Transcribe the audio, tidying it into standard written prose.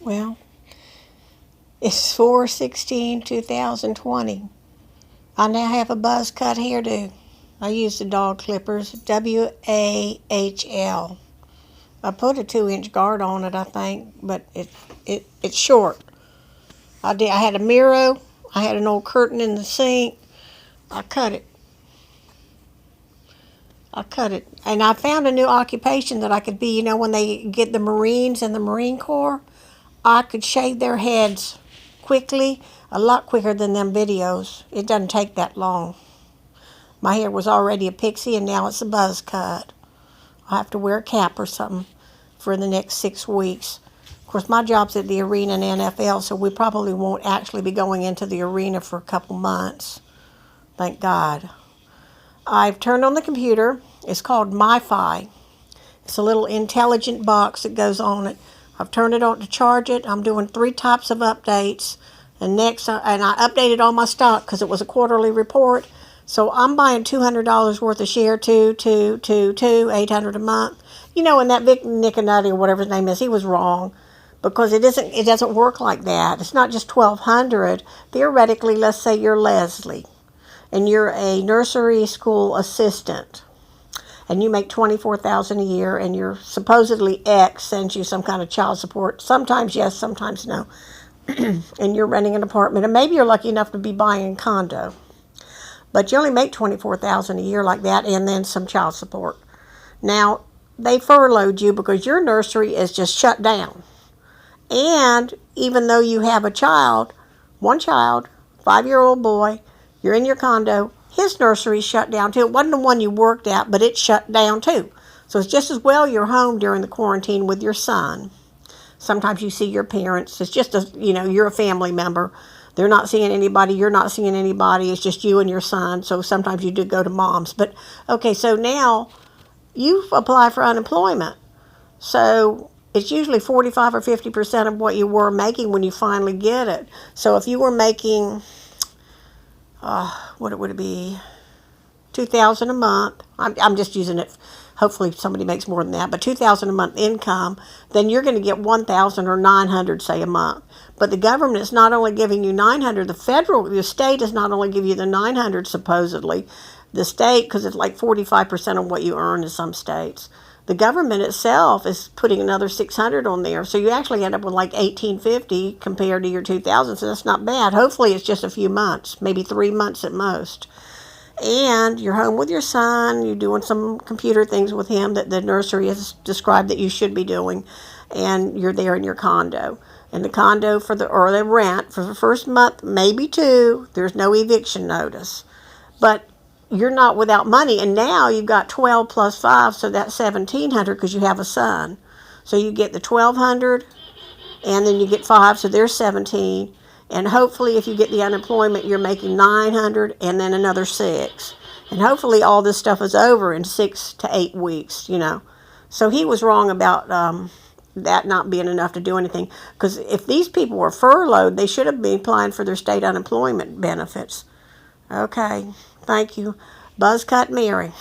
Well, it's 4/16/2020. I now have a buzz cut hairdo. I use the dog clippers, WAHL. I put a 2-inch guard on it, I think, but it's short. I had a mirror. I had an old curtain in the sink. I cut it. And I found a new occupation that I could be. You know, when they get the Marines and the Marine Corps, I could shave their heads quickly, a lot quicker than them videos. It doesn't take that long. My hair was already a pixie, and now it's a buzz cut. I have to wear a cap or something for the next 6 weeks. Of course, my job's at the arena in NFL, so we probably won't actually be going into the arena for a couple months. Thank God. I've turned on the computer. It's called MiFi. It's a little intelligent box that goes on it. I've turned it on to charge it. I'm doing 3 types of updates. And I updated all my stock because it was a quarterly report. So I'm buying $200 worth of share, $800 a month. You know, and that Vic Niconetti or whatever his name is, he was wrong. Because it doesn't work like that. It's not just $1,200. Theoretically, let's say you're Leslie and you're a nursery school assistant and you make $24,000 a year, and your supposedly ex sends you some kind of child support. Sometimes yes, sometimes no. And you're renting an apartment, and maybe you're lucky enough to be buying a condo. But you only make $24,000 a year like that, and then some child support. Now, they furloughed you because your nursery is just shut down. And even though you have a child, one child, 5-year-old boy, you're in your condo, his nursery's shut down too. It wasn't the one you worked at, but it's shut down too. So it's just as well you're home during the quarantine with your son. Sometimes you see your parents. It's just you're a family member. They're not seeing anybody. You're not seeing anybody. It's just you and your son. So sometimes you do go to mom's. But okay, so now you apply for unemployment. So it's usually 45 or 50% of what you were making when you finally get it. So if you were making, what would it be, $2,000 a month. I'm just using it. Hopefully somebody makes more than that, but $2,000 a month income, then you're going to get $1,000 or $900, say, a month. But the government is not only giving you $900. The state does not only give you the $900 supposedly. The state, because it's like 45% of what you earn in some states. The government itself is putting another $600 on there, so you actually end up with like $1,850 compared to your $2,000. So that's not bad. Hopefully it's just a few months, maybe 3 months at most. And you're home with your son, you're doing some computer things with him that the nursery has described that you should be doing, and you're there in your condo. And the condo or the rent for the first month, maybe 2, there's no eviction notice. But you're not without money, and now you've got 12 plus 5, so that's $1,700 because you have a son. So you get the $1,200, and then you get 5, so there's 17. And hopefully if you get the unemployment, you're making $900 and then another 6. And hopefully all this stuff is over in 6 to 8 weeks, So he was wrong about that not being enough to do anything. Because if these people were furloughed, they should have been applying for their state unemployment benefits. Okay, thank you. Buzzcut Mary.